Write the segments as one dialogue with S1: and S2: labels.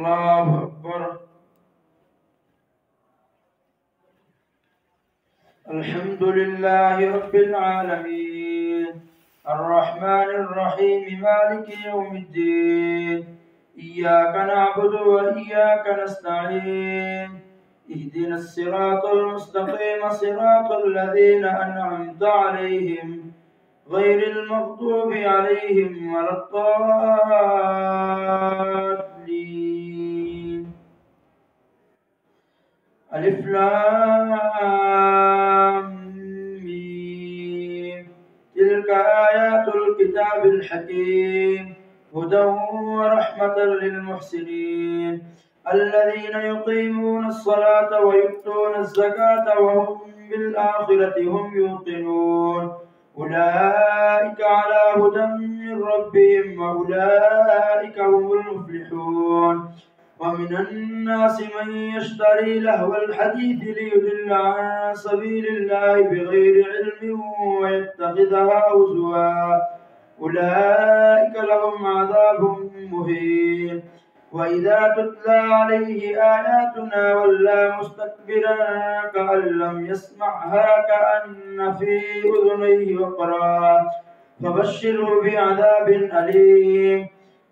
S1: الله أكبر. الحمد لله رب العالمين الرحمن الرحيم مالك يوم الدين إياك نعبد وإياك نستعين اهدنا الصراط المستقيم صراط الذين أنعمت عليهم غير المغضوب عليهم ولا الضالين. ألف لام ميم تلك آيات الكتاب الحكيم هدى ورحمة للمحسنين الذين يقيمون الصلاة ويؤتون الزكاة وهم بالآخرة هم يوقنون أولئك على هدى من ربهم وأولئك هم المفلحون. ومن الناس من يشتري لهو الحديث ليضل عن سبيل الله بغير علم ويتخذها هزوا أولئك لهم عذاب مهين. وإذا تتلى عليه آياتنا ولى مستكبرا كأن لم يسمعها كأن في أذنيه وقرا فبشره بعذاب أليم.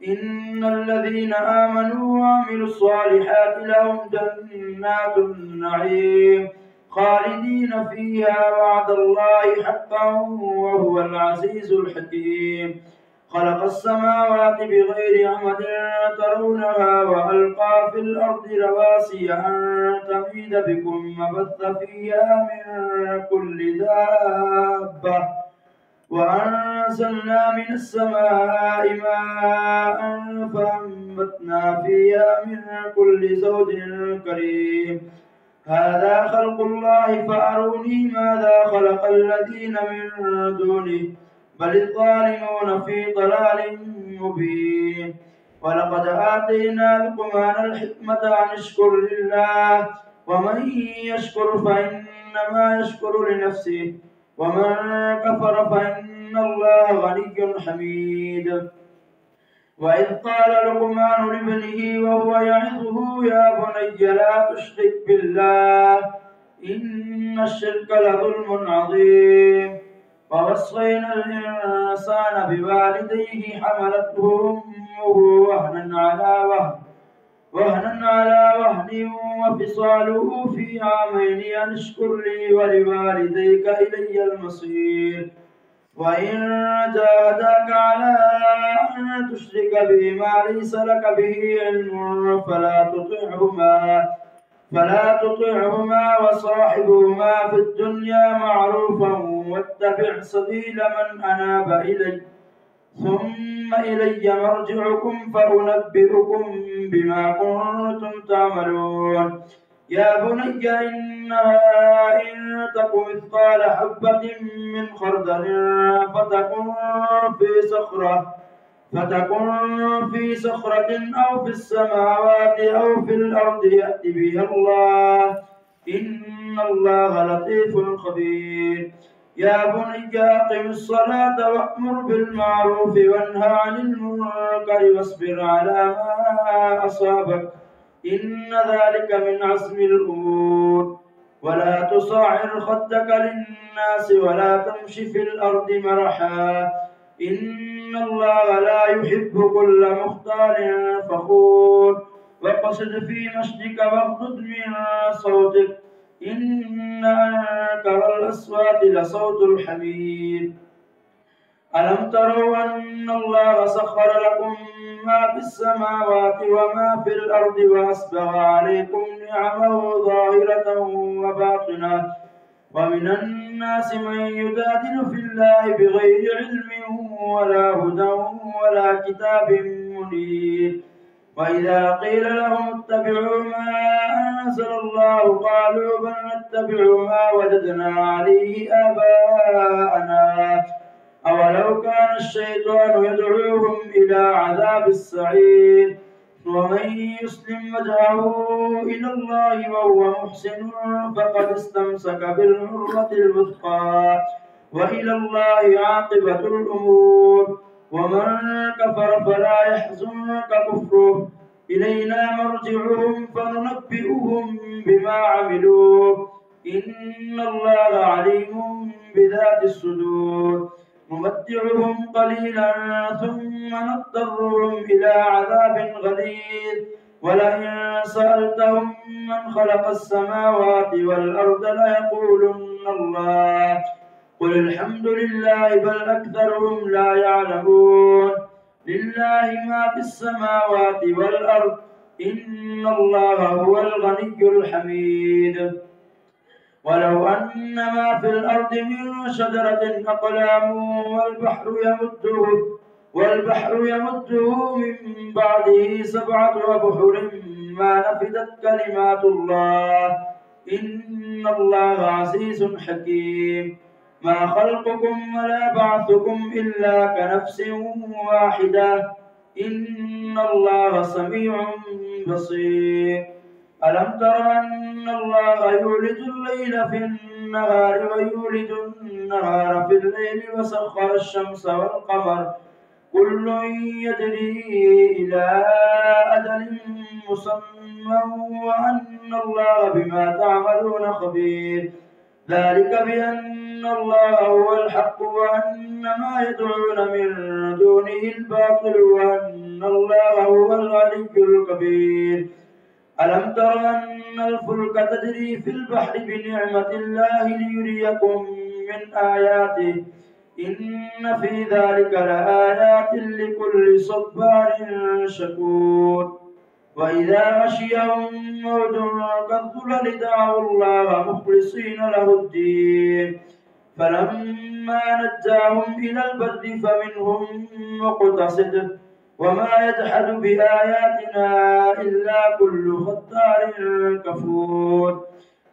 S1: إن الذين آمنوا وعملوا الصالحات لهم جنات النعيم خالدين فيها وعد الله حقا وهو العزيز الحكيم. خلق السماوات بغير عمد ترونها وألقى في الأرض رواسي أن تميد بكم وبث فيها من كل دابة وأنزلنا من السماء ماء فأنبتنا فيها من كل زوج كريم. هذا خلق الله فأروني ماذا خلق الذين من دونه بل الظالمون في ضلال مبين. ولقد آتينا لقمان الحكمة أن اشكر لله ومن يشكر فإنما يشكر لنفسه ومن كفر فإن الله غني حميد. وإذ قال لقمان لابنه وهو يعظه يا بني لا تشرك بالله إن الشرك لظلم عظيم. ووصينا الإنسان بوالديه حملته أمه وهنا على وهن وفصاله في عامين أن اشكر لي ولوالديك إلي المصير. وإن جاهداك على أن تشرك بي ما ليس لك به علم فلا تطعهما وصاحبهما في الدنيا معروفا واتبع سبيل من أناب إلي ثم إلي مرجعكم فأنبئكم بما كنتم تعملون. يا بني إنها إن تك مثقال حبة من خردل فتكن في صخرة أو في السماوات أو في الأرض يأت بها الله إن الله لطيف خبير. يا بني أقم الصلاة وأمر بالمعروف وانهى عن المنكر واصبر على ما أصابك إن ذلك من عزم الأمور. ولا تصعر خدك للناس ولا تمش في الأرض مرحا إن الله لا يحب كل مختال فخور. واقصد في مشيك واغضض من صوتك إن أنكر الأصوات لصوت الحمير. ألم تروا أن الله سخر لكم ما في السماوات وما في الأرض وأسبغ عليكم نعمه ظاهرة وباطنة ومن الناس من يجادل في الله بغير علم ولا هدى ولا كتاب منير. وإذا قيل لهم اتبعوا ما أنزل الله قالوا بل نتبع ما وجدنا عليه آباءنا أولو كان الشيطان يدعوهم إلى عذاب السعير. ومن يسلم وجهه إلى الله وهو محسن فقد استمسك بالعروة الوثقى وإلى الله عاقبة الأمور. ومن كفر فلا يحزنك كفره إلينا مرجعهم فننبئهم بما عملوا إن الله عليم بذات الصدور نمتعهم قليلا ثم نضطرهم إلى عذاب غليظ ولئن سألتهم من خلق السماوات والأرض ليقولن الله قل الحمد لله بل أكثرهم لا يعلمون لله ما في السماوات والأرض إن الله هو الغني الحميد ولو أن ما في الأرض من شجرة أقلام والبحر يمده من بعده 7 أبحر ما نفدت كلمات الله إن الله عزيز حكيم ما خلقكم ولا بعثكم إلا كنفس واحدة إن الله سميع بصير ألم تر أن الله يولج الليل في النهار ويولج النهار في الليل وسخر الشمس والقمر كل يجري إلى أجل مسمى وأن الله بما تعملون خبير ذلك بأن الله هو الحق وأن ما يدعون من دونه الباطل وأن الله هو العلي الكبير ألم تر أن الفلك تجري في البحر بنعمة الله ليريكم من آياته إن في ذلك لآيات لكل صبار شكور وإذا غشيهم موج كالظلل دعوا الله مخلصين له الدين فلما نجاهم إلى البر فمنهم مقتصد وما يجحد بآياتنا إلا كل ختار كفور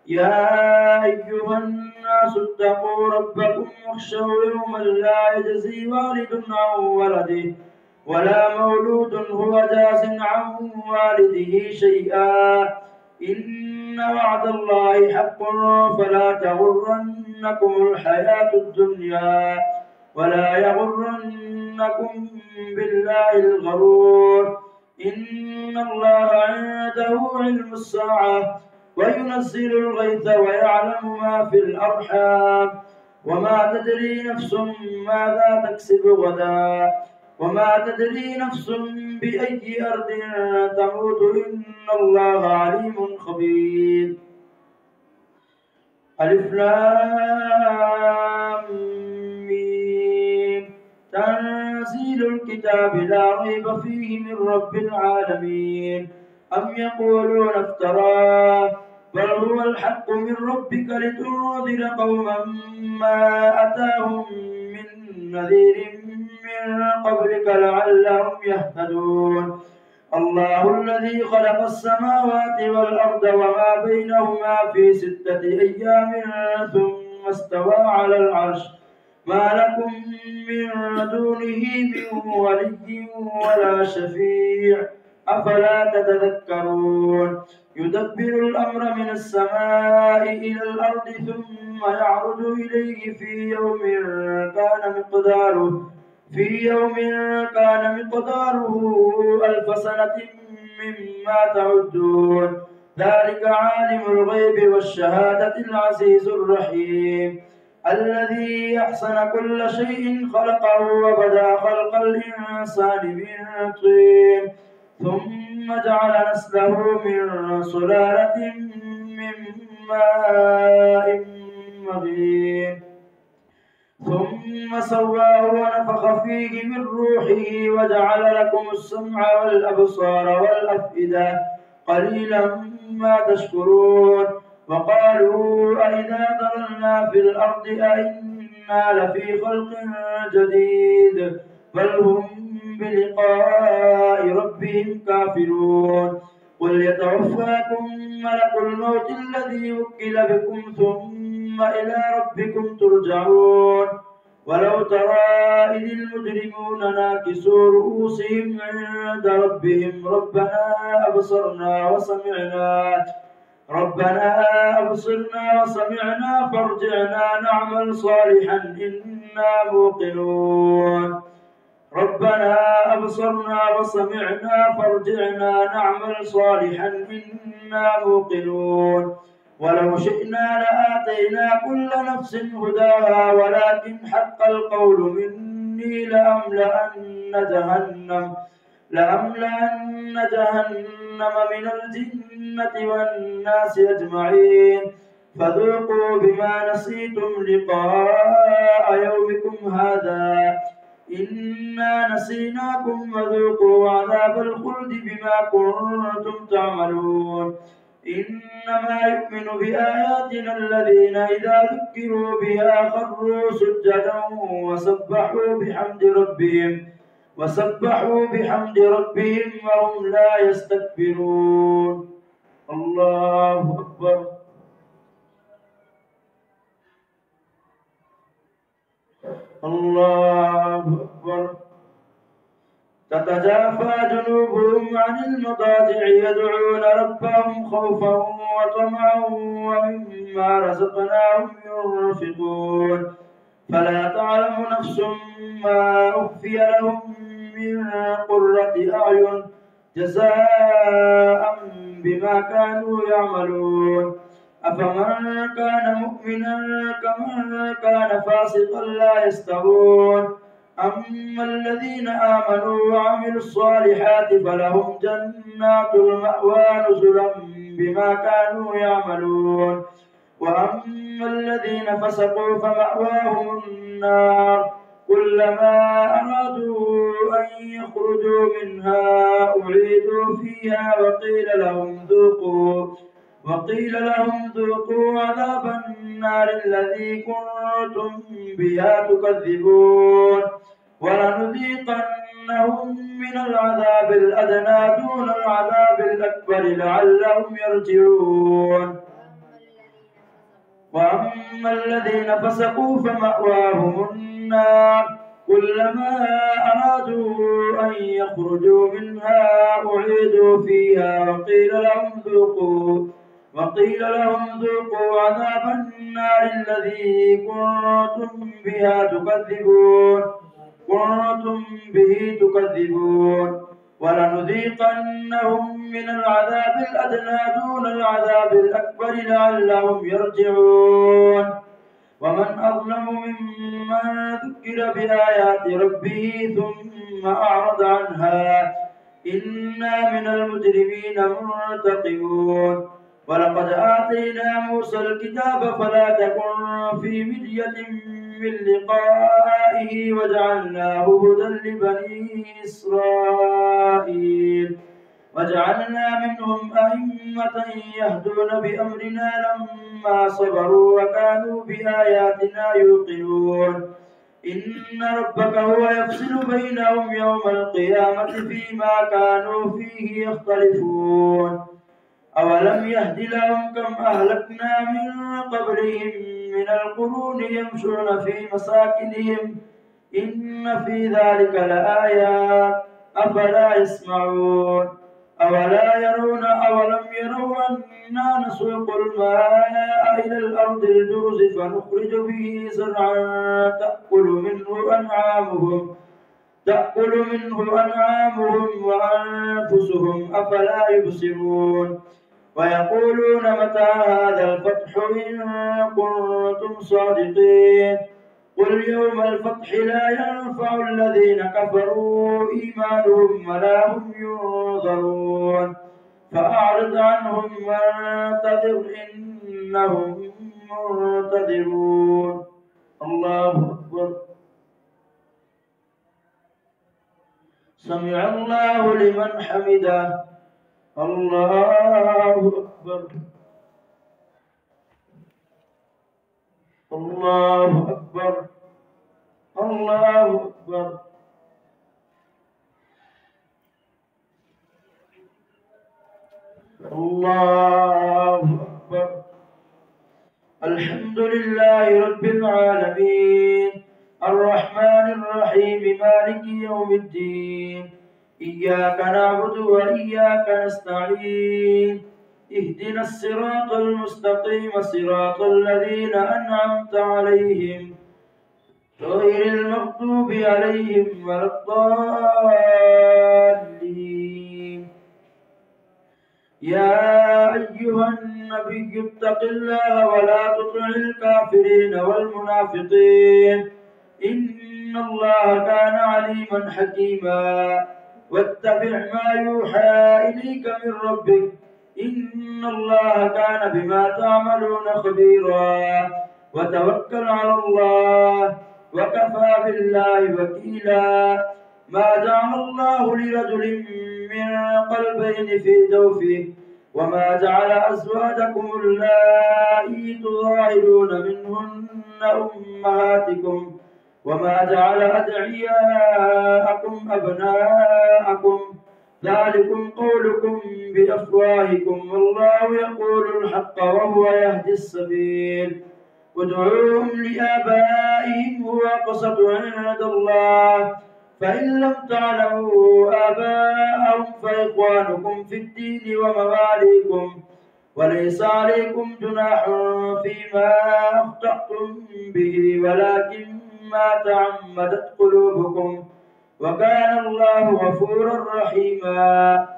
S1: يا أيها الناس اتقوا ربكم واخشوا يوما لا يجزي والد عن ولده ولا مولود هو جاز عن والده شيئا إن وعد الله حق فلا تغرنكم الحياة الدنيا ولا يغرنكم بالله الغرور إن الله عنده علم الساعة وينزل الغيث ويعلم ما في الأرحام وما تدري نفس ماذا تكسب غدا وما تدري نفس بأي أرض تموت إن الله عليم خبير ألف لام ميم تنزيل الكتاب لا ريب فيه من رب العالمين أم يقولون افتراه بل هو الحق من ربك لتنذر قوما ما أتاهم من نذير من قبلك لعلهم يهتدون الله الذي خلق السماوات والأرض وما بينهما في 6 أيام ثم استوى على العرش ما لكم من دونه من ولي ولا شفيع أفلا تتذكرون يدبر الأمر من السماء إلى الأرض ثم يعرج إليه في يوم كان مقداره 1000 سنة مما تعدون ذلك عالم الغيب والشهادة العزيز الرحيم الذي أحسن كل شيء خلقه وبدأ خلق الإنسان من طين ثم جعل نسله من سلالة من ماء مهين ثم سواه ونفخ فيه من روحه وجعل لكم السمع والأبصار والأفئدة قليلا ما تشكرون وقالوا أئذا ضللنا في الأرض أئنا لفي خلق جديد بل هم بلقاء ربهم كافرون قل يتوفاكم ملك الموت الذي وكل بكم ثم إلى ربكم ترجعون ولو ترى إذ المجرمون ناكسوا رؤوسهم عند ربهم ربنا أبصرنا وسمعنا فارجعنا نعمل صالحا إنا موقنون ربنا أبصرنا وسمعنا فارجعنا نعمل صالحا إنا موقنون ولو شئنا لآتينا كل نفس هداها ولكن حق القول مني لأملأن جهنم من الجنة والناس أجمعين فذوقوا بما نسيتم لقاء يومكم هذا إنا نسيناكم وذوقوا عذاب الخلد بما كنتم تعملون إنما يؤمن بآياتنا الذين إذا ذكروا بها خروا سجدا وسبحوا بحمد ربهم وهم لا يستكبرون. الله أكبر. الله أكبر. تتجافى جنوبهم عن المضاجع يدعون ربهم خوفا وطمعا ومما رزقناهم ينفقون فلا تعلم نفس ما أخفي لهم من قرة أعين جزاء بما كانوا يعملون أفمن كان مؤمنا كمن كان فاسقا لا يستوون أما الذين آمنوا وعملوا الصالحات فلهم جنات المأوى نزلا بما كانوا يعملون وأما الذين فسقوا فمأواهم النار كلما أرادوا أن يخرجوا منها أعيدوا فيها وقيل لهم ذوقوا عذاب النار الذي كنتم بها تكذبون ولنذيقنهم من العذاب الأدنى دون العذاب الأكبر لعلهم يرجعون وأما الذين فسقوا فمأواهم النار كلما أرادوا أن يخرجوا منها أعيدوا فيها وقيل لهم ذوقوا عذاب النار الذي كنتم به تكذبون ولنذيقنهم من العذاب الأدنى دون العذاب الأكبر لعلهم يرجعون ومن أظلم ممن ذكر بآيات ربه ثم أعرض عنها إنا من المجرمين منتقمون ولقد آتينا موسى الكتاب فلا تكن في مرية من لقائه وجعلناه هدى لبني إسرائيل وجعلنا منهم أئمة يهدون بأمرنا لما صبروا وكانوا بآياتنا يوقنون إن ربك هو يفصل بينهم يوم القيامة فيما كانوا فيه يختلفون أولم يهد لهم كم أهلكنا من قبلهم من القرون يمشون في مساكنهم إن في ذلك لآيات أفلا يسمعون أولم يروا أنا نسوق الماء إلى الأرض الجرز فنخرج به زرعا تأكل منه أنعامهم وأنفسهم أفلا يبصرون ويقولون متى هذا الفتح إن كنتم صادقين قل يوم الفتح لا ينفع الذين كفروا إيمانهم ولا هم ينظرون فأعرض عنهم وانتظر إنهم منتظرون. الله أكبر. سمع الله لمن حمده. الله أكبر. الله أكبر. الله أكبر. الله أكبر. الحمد لله رب العالمين الرحمن الرحيم مالك يوم الدين إياك نعبد وإياك نستعين اهدنا الصراط المستقيم صراط الذين أنعمت عليهم غير المغضوب عليهم ولا الضالين. يا أيها النبي اتق الله ولا تطع الكافرين والمنافقين إن الله كان عليما حكيما. واتبع ما يوحى إليك من ربك إن الله كان بما تعملون خبيرا. وتوكل على الله وكفى بالله وكيلا. ما جعل الله لرجل من قلبين في جوفه وما جعل أزواجكم اللائي تظاهرون منهن أمهاتكم وما جعل أدعياءكم أبناءكم ذلكم قولكم بأفواهكم والله يقول الحق وهو يهدي السبيل. ادعوهم لآبائهم هو أقسط عند الله فإن لم تعلموا آباءهم فإخوانكم في الدين ومواليكم وليس عليكم جناح فيما أخطأتم به ولكن ما تعمدت قلوبكم وكان الله غفورا رحيما.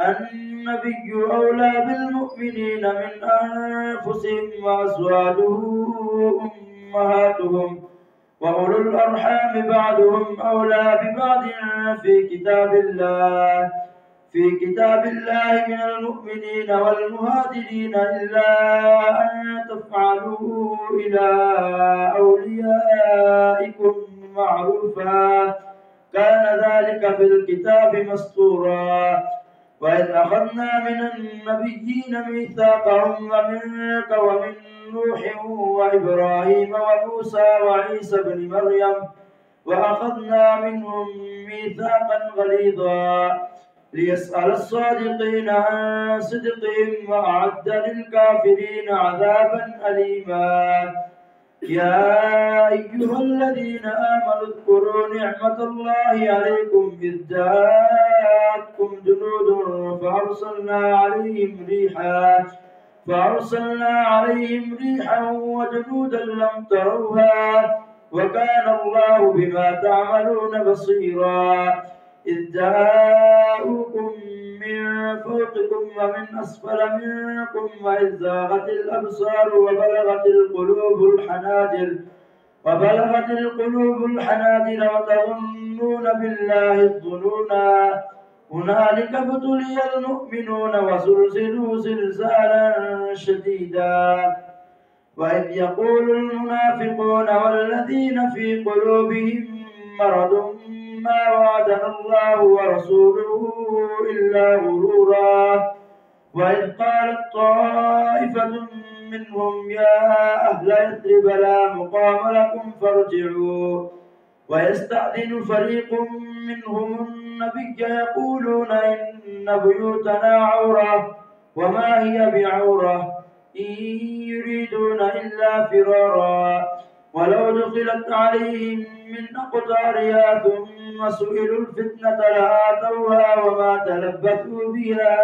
S1: النبي أولى بالمؤمنين من أنفسهم وأزواجه أمهاتهم وأولو الأرحام بعضهم أولى ببعض في كتاب الله من المؤمنين والمهاجرين إلا أن تفعلوا إلى أوليائكم معروفا كان ذلك في الكتاب مسطورا. وإذ أخذنا من النبيين ميثاقهم ومنك ومن نوح وإبراهيم وموسى وعيسى بن مريم وأخذنا منهم ميثاقا غليظا ليسأل الصادقين عن صدقهم وأعد للكافرين عذابا أليما. يا أيها الذين آمنوا اذكروا نعمة الله عليكم إذ جاءتكم جنود فأرسلنا عليهم ريحا وجنودا لم تروها وكان الله بما تعملون بصيرا. إذ جاءوكم من فوقكم ومن أسفل منكم وإذ زاغت الأبصار وبلغت القلوب الحناجر وتظنون بالله الظنونا. هنالك ابتلي المؤمنون وزلزلوا زلزالا شديدا. وإذ يقول المنافقون والذين في قلوبهم مرض ما وعدنا الله ورسوله إلا غرورا. وإذ قالت طائفة منهم يا أهل يثرب لا مقام لكم فارجعوا ويستأذن فريق منهم النبي يقولون إن بيوتنا عورة وما هي بعورة إن يريدون إلا فرارا. ولو دخلت عليهم من أقطارها ثم سئلوا الفتنة لآتوها وما تلبثوا بها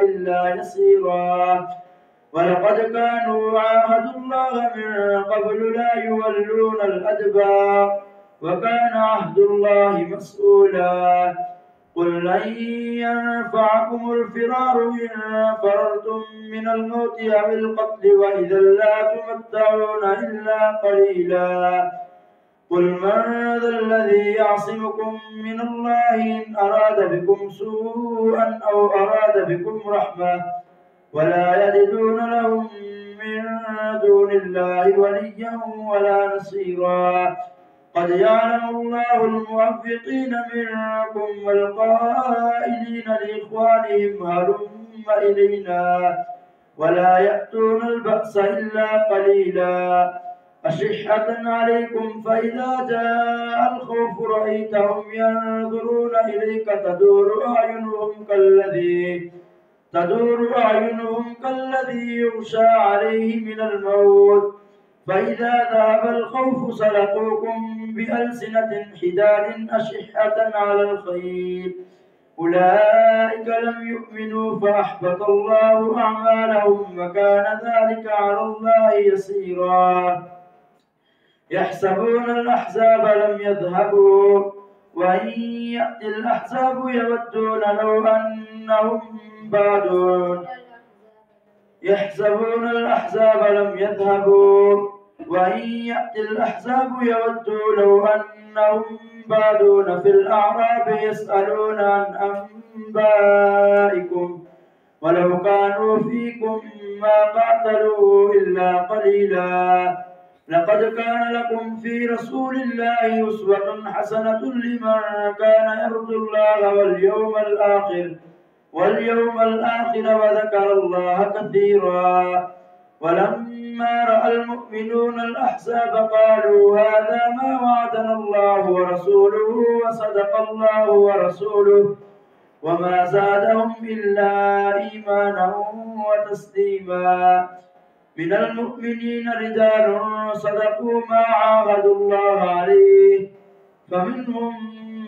S1: إلا يسيرا. ولقد كانوا عاهدوا الله من قبل لا يولون الأدبار وكان عهد الله مسؤولا. قل لن ينفعكم الفرار إن فررتم من الموت أو القتل وإذا لا تمتعون إلا قليلا. قل من ذا الذي يعصمكم من الله إن أراد بكم سوءا أو أراد بكم رحمة ولا يجدون لهم من دون الله وليا ولا نصيرا. قد يعلم الله المعوقين منكم والقائلين لإخوانهم هلم إلينا ولا يأتون البأس إلا قليلا. أشحة عليكم فإذا جاء الخوف رأيتهم ينظرون إليك تدور أعينهم كالذي يغشى عليه من الموت فإذا ذهب الخوف سلقوكم بألسنة حداد أشحة على الخير أولئك لم يؤمنوا فأحبط الله أعمالهم وكان ذلك على الله يسيرا. يحسبون الأحزاب لم يذهبوا وإن يأتي الأحزاب يودون لو أنهم بادون يحسبون الأحزاب لم يذهبوا وإن يأتي الأحزاب يودوا لو أنهم بادون في الأعراب يسألون عن أنبائكم ولو كانوا فيكم ما قاتلوا إلا قليلا لقد كان لكم في رسول الله أسوة حسنة لمن كان يرجو الله واليوم الآخر وذكر الله كثيرا ولما رأى المؤمنون الأحزاب قالوا هذا ما وعدنا الله ورسوله وصدق الله ورسوله وما زادهم إلا إيمانا وتسليما من المؤمنين رجال صدقوا ما عاهدوا الله عليه فمنهم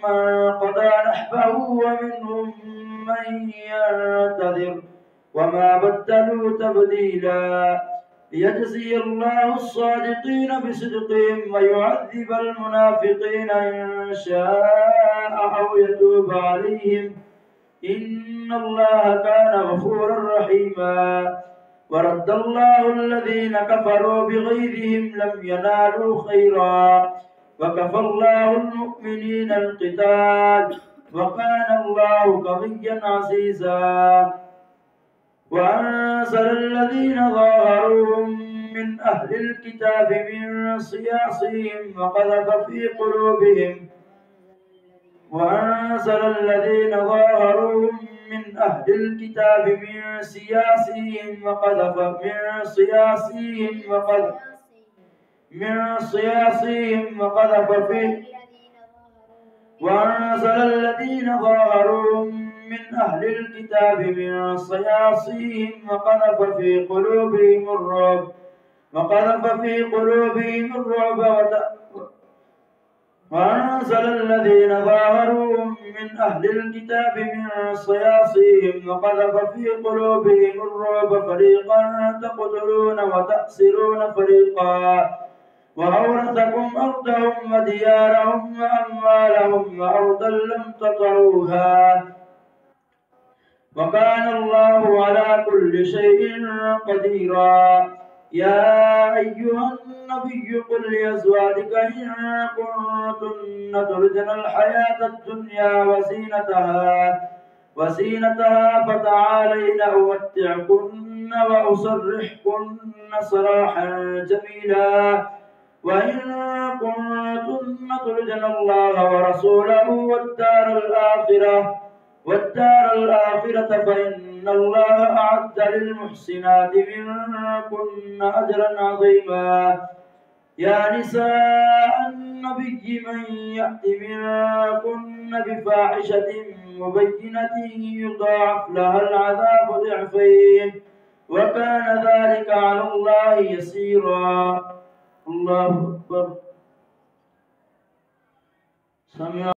S1: من قضى نحبه ومنهم من ينتظر وما بدلوا تبديلا ليجزي الله الصادقين بصدقهم ويعذب المنافقين إن شاء أو يتوب عليهم إن الله كان غفورا رحيما ورد الله الذين كفروا بغيظهم لم ينالوا خيرا وكفى الله المؤمنين القتال وكان الله قويا عزيزا وأنزل الذين ظاهروهم من أهل الكتاب من صياصهم وقذف في قلوبهم وأنزل الذين ظاهروهم من أهل الكتاب من صياصهم وقذف في وأنزل الذين ظاهروهم من أهل الكتاب من صياصهم وقذف في قلوبهم الرعب وأنزل الذين ظاهروهم من أهل الكتاب من صياصهم وقذف في قلوبهم الرعب فريقا تقتلون وتأسرون فريقا وأورثكم أرضهم وديارهم وأموالهم وأرضا لم تطروها وكان الله على كل شيء قديرا يا أيها النبي قل لأزواجك إن كنتن تردن الحياة الدنيا وزينتها فتعالين أمتعكن وأسرحكن سراحا جميلا وإن كنتن تردن الله ورسوله والدار الآخرة فإن الله أعد للمحسنات منكن أجرا عظيما يا نساء النبي من يأت منكن بفاحشة مبينة يضاعف لها العذاب ضعفين وكان ذلك على الله يسيرا الله أكبر.